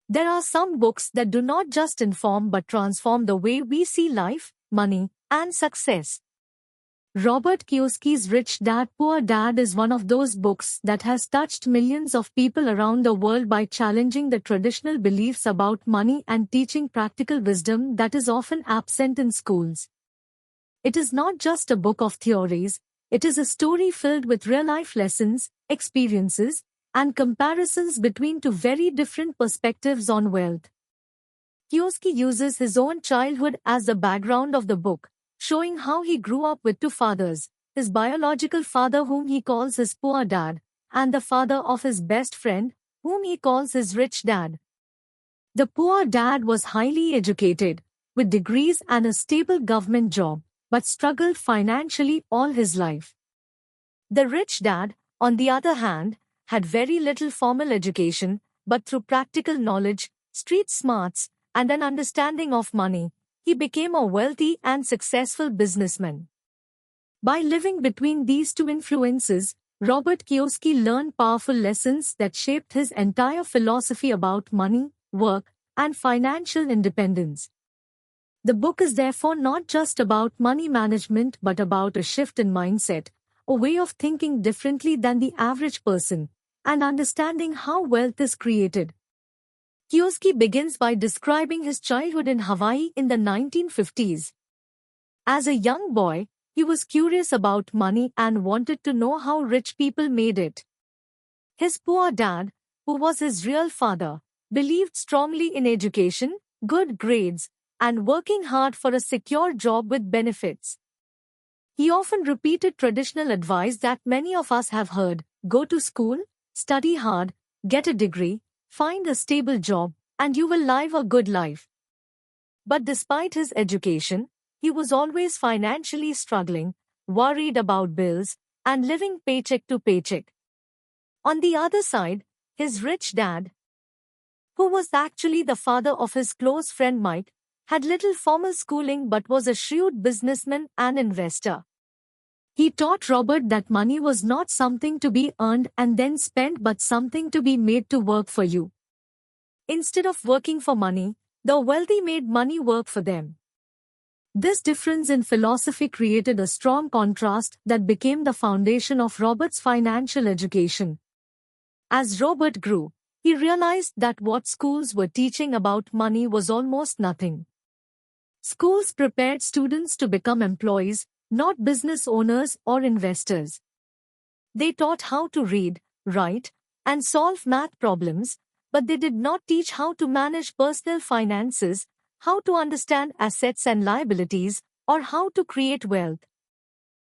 There are some books that do not just inform but transform the way we see life, money, and success. Robert Kiyoski's Rich Dad Poor Dad is one of those books that has touched millions of people around the world by challenging the traditional beliefs about money and teaching practical wisdom that is often absent in schools. It is not just a book of theories, it is a story filled with real-life lessons, experiences, and comparisons between two very different perspectives on wealth. Kiyosaki uses his own childhood as the background of the book, showing how he grew up with two fathers, his biological father whom he calls his poor dad, and the father of his best friend, whom he calls his rich dad. The poor dad was highly educated, with degrees and a stable government job, but struggled financially all his life. The rich dad, on the other hand, had very little formal education, but through practical knowledge, street smarts, and an understanding of money, he became a wealthy and successful businessman. By living between these two influences, Robert Kiyosaki learned powerful lessons that shaped his entire philosophy about money, work, and financial independence. The book is therefore not just about money management but about a shift in mindset, a way of thinking differently than the average person, and understanding how wealth is created. Kiyosaki begins by describing his childhood in Hawaii in the 1950s. As a young boy, he was curious about money and wanted to know how rich people made it. His poor dad, who was his real father, believed strongly in education, good grades, and working hard for a secure job with benefits. He often repeated traditional advice that many of us have heard: go to school, study hard, get a degree, find a stable job, and you will live a good life. But despite his education, he was always financially struggling, worried about bills, and living paycheck to paycheck. On the other side, his rich dad, who was actually the father of his close friend Mike, had little formal schooling but was a shrewd businessman and investor. He taught Robert that money was not something to be earned and then spent but something to be made to work for you. Instead of working for money, the wealthy made money work for them. This difference in philosophy created a strong contrast that became the foundation of Robert's financial education. As Robert grew, he realized that what schools were teaching about money was almost nothing. Schools prepared students to become employees, not business owners or investors. They taught how to read, write, and solve math problems, but they did not teach how to manage personal finances, how to understand assets and liabilities, or how to create wealth.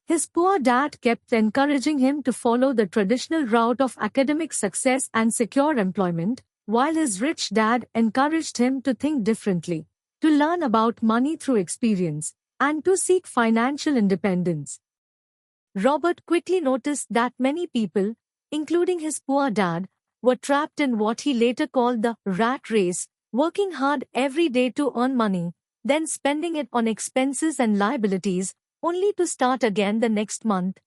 His poor dad kept encouraging him to follow the traditional route of academic success and secure employment, while his rich dad encouraged him to think differently, to learn about money through experience, and to seek financial independence. Robert quickly noticed that many people, including his poor dad, were trapped in what he later called the rat race, working hard every day to earn money, then spending it on expenses and liabilities, only to start again the next month.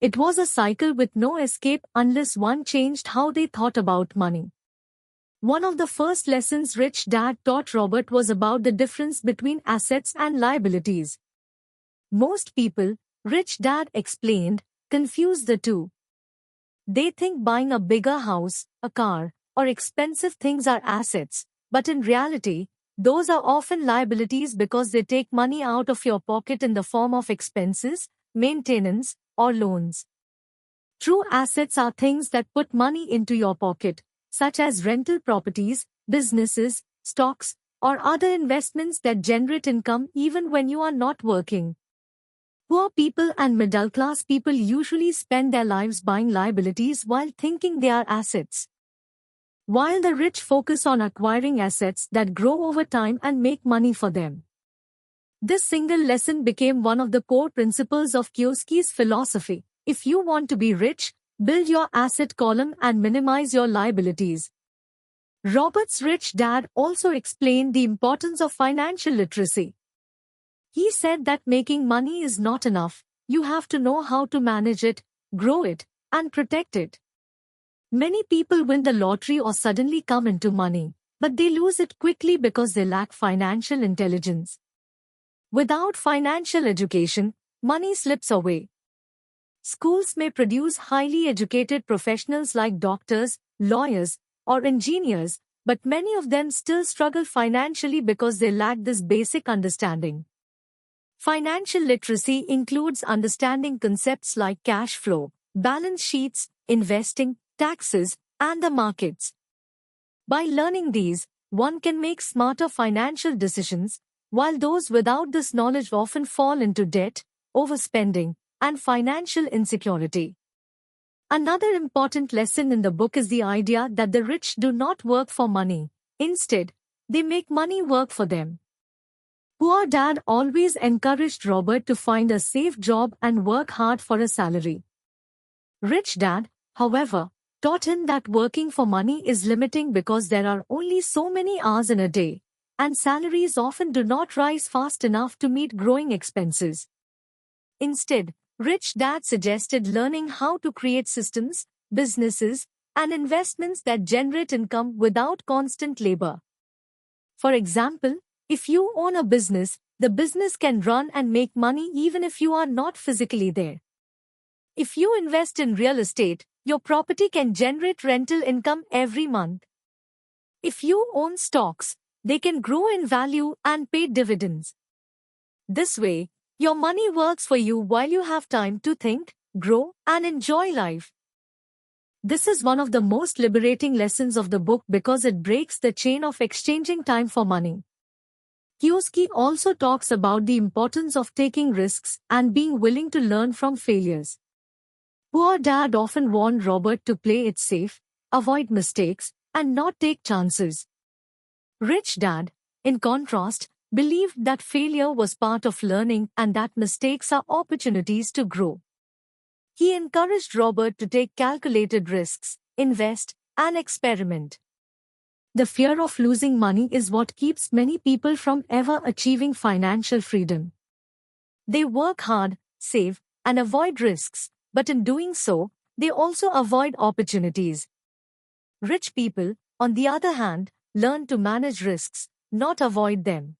It was a cycle with no escape unless one changed how they thought about money. One of the first lessons Rich Dad taught Robert was about the difference between assets and liabilities. Most people, Rich Dad explained, confuse the two. They think buying a bigger house, a car, or expensive things are assets, but in reality, those are often liabilities because they take money out of your pocket in the form of expenses, maintenance, or loans. True assets are things that put money into your pocket, such as rental properties, businesses, stocks, or other investments that generate income even when you are not working. Poor people and middle-class people usually spend their lives buying liabilities while thinking they are assets, while the rich focus on acquiring assets that grow over time and make money for them. This single lesson became one of the core principles of Kiyosaki's philosophy. If you want to be rich, build your asset column and minimize your liabilities. Robert's rich dad also explained the importance of financial literacy. He said that making money is not enough, you have to know how to manage it, grow it, and protect it. Many people win the lottery or suddenly come into money, but they lose it quickly because they lack financial intelligence. Without financial education, money slips away. Schools may produce highly educated professionals like doctors, lawyers, or engineers, but many of them still struggle financially because they lack this basic understanding. Financial literacy includes understanding concepts like cash flow, balance sheets, investing, taxes, and the markets. By learning these, one can make smarter financial decisions, while those without this knowledge often fall into debt, overspending, and financial insecurity. Another important lesson in the book is the idea that the rich do not work for money. Instead, they make money work for them. Poor Dad always encouraged Robert to find a safe job and work hard for a salary. Rich Dad, however, taught him that working for money is limiting because there are only so many hours in a day, and salaries often do not rise fast enough to meet growing expenses. Instead, Rich Dad suggested learning how to create systems, businesses, and investments that generate income without constant labor. For example, if you own a business, the business can run and make money even if you are not physically there. If you invest in real estate, your property can generate rental income every month. If you own stocks, they can grow in value and pay dividends. This way, your money works for you while you have time to think, grow, and enjoy life. This is one of the most liberating lessons of the book because it breaks the chain of exchanging time for money. Kiyosaki also talks about the importance of taking risks and being willing to learn from failures. Poor Dad often warned Robert to play it safe, avoid mistakes, and not take chances. Rich Dad, in contrast, believed that failure was part of learning and that mistakes are opportunities to grow. He encouraged Robert to take calculated risks, invest, and experiment. The fear of losing money is what keeps many people from ever achieving financial freedom. They work hard, save, and avoid risks, but in doing so, they also avoid opportunities. Rich people, on the other hand, learn to manage risks, not avoid them.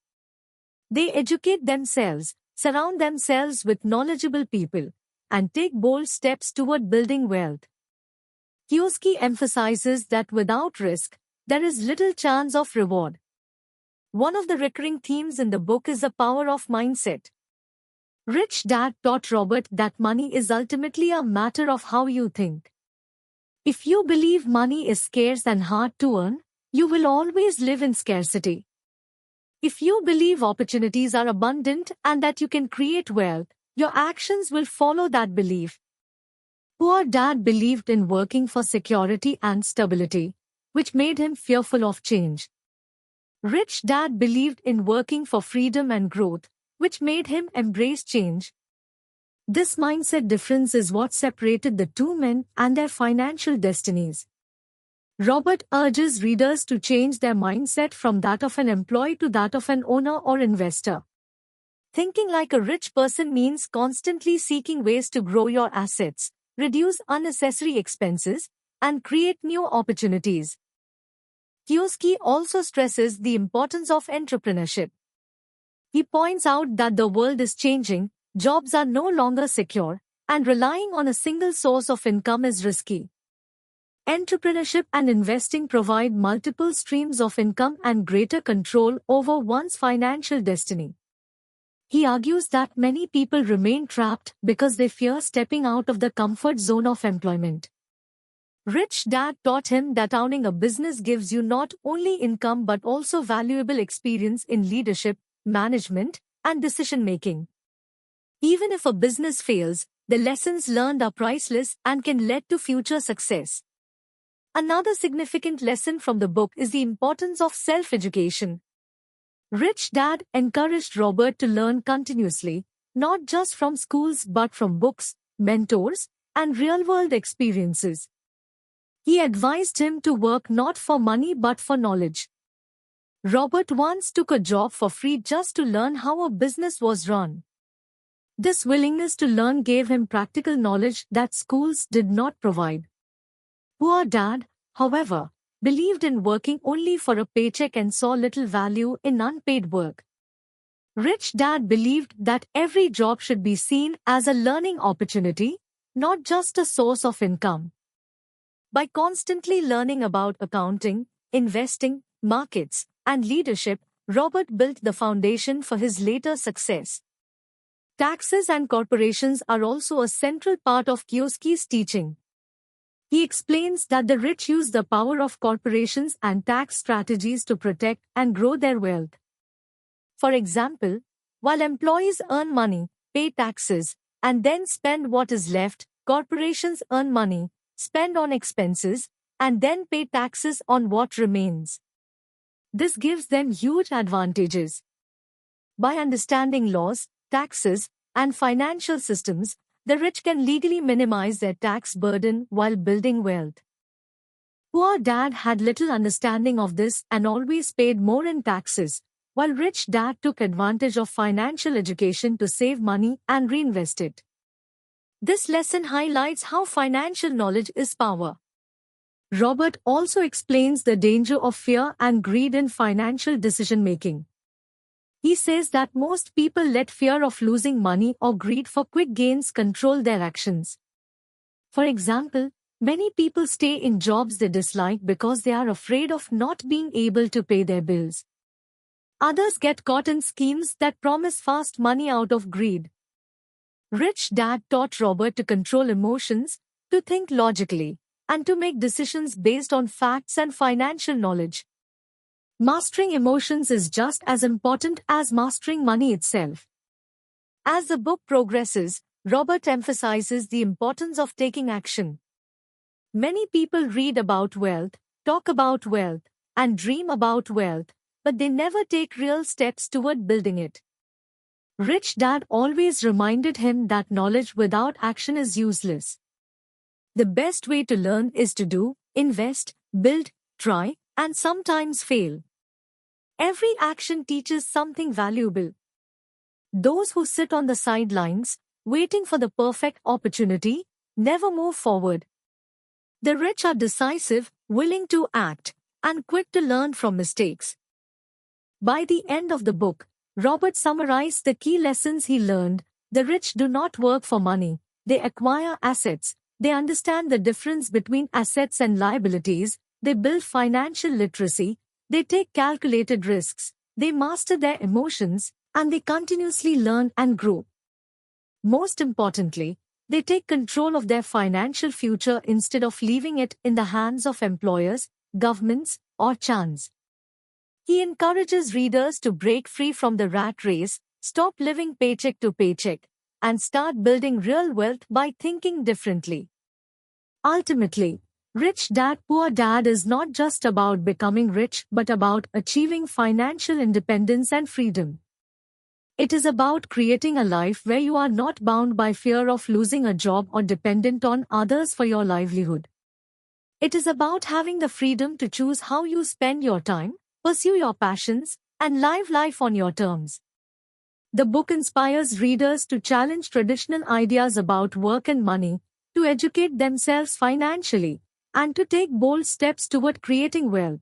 They educate themselves, surround themselves with knowledgeable people, and take bold steps toward building wealth. Kiyosaki emphasizes that without risk, there is little chance of reward. One of the recurring themes in the book is the power of mindset. Rich Dad taught Robert that money is ultimately a matter of how you think. If you believe money is scarce and hard to earn, you will always live in scarcity. If you believe opportunities are abundant and that you can create wealth, your actions will follow that belief. Poor Dad believed in working for security and stability, which made him fearful of change. Rich Dad believed in working for freedom and growth, which made him embrace change. This mindset difference is what separated the two men and their financial destinies. Robert urges readers to change their mindset from that of an employee to that of an owner or investor. Thinking like a rich person means constantly seeking ways to grow your assets, reduce unnecessary expenses, and create new opportunities. Kiyosaki also stresses the importance of entrepreneurship. He points out that the world is changing, jobs are no longer secure, and relying on a single source of income is risky. Entrepreneurship and investing provide multiple streams of income and greater control over one's financial destiny. He argues that many people remain trapped because they fear stepping out of the comfort zone of employment. Rich Dad taught him that owning a business gives you not only income but also valuable experience in leadership, management, and decision-making. Even if a business fails, the lessons learned are priceless and can lead to future success. Another significant lesson from the book is the importance of self-education. Rich Dad encouraged Robert to learn continuously, not just from schools but from books, mentors, and real-world experiences. He advised him to work not for money but for knowledge. Robert once took a job for free just to learn how a business was run. This willingness to learn gave him practical knowledge that schools did not provide. Poor Dad, however, believed in working only for a paycheck and saw little value in unpaid work. Rich Dad believed that every job should be seen as a learning opportunity, not just a source of income. By constantly learning about accounting, investing, markets, and leadership, Robert built the foundation for his later success. Taxes and corporations are also a central part of Kiyoshi's teaching. He explains that the rich use the power of corporations and tax strategies to protect and grow their wealth. For example, while employees earn money, pay taxes, and then spend what is left, corporations earn money, spend on expenses, and then pay taxes on what remains. This gives them huge advantages. By understanding laws, taxes, and financial systems, the rich can legally minimize their tax burden while building wealth. Poor Dad had little understanding of this and always paid more in taxes, while Rich Dad took advantage of financial education to save money and reinvest it. This lesson highlights how financial knowledge is power. Robert also explains the danger of fear and greed in financial decision-making. He says that most people let fear of losing money or greed for quick gains control their actions. For example, many people stay in jobs they dislike because they are afraid of not being able to pay their bills. Others get caught in schemes that promise fast money out of greed. Rich Dad taught Robert to control emotions, to think logically, and to make decisions based on facts and financial knowledge. Mastering emotions is just as important as mastering money itself. As the book progresses, Robert emphasizes the importance of taking action. Many people read about wealth, talk about wealth, and dream about wealth, but they never take real steps toward building it. Rich Dad always reminded him that knowledge without action is useless. The best way to learn is to do, invest, build, try, and sometimes fail. Every action teaches something valuable. Those who sit on the sidelines, waiting for the perfect opportunity, never move forward. The rich are decisive, willing to act, and quick to learn from mistakes. By the end of the book, Robert summarized the key lessons he learned. The rich do not work for money, they acquire assets, they understand the difference between assets and liabilities, they build financial literacy, they take calculated risks, they master their emotions, and they continuously learn and grow. Most importantly, they take control of their financial future instead of leaving it in the hands of employers, governments, or chance. He encourages readers to break free from the rat race, stop living paycheck to paycheck, and start building real wealth by thinking differently. Ultimately, Rich Dad Poor Dad is not just about becoming rich but about achieving financial independence and freedom. It is about creating a life where you are not bound by fear of losing a job or dependent on others for your livelihood. It is about having the freedom to choose how you spend your time, pursue your passions, and live life on your terms. The book inspires readers to challenge traditional ideas about work and money, to educate themselves financially, and to take bold steps toward creating wealth.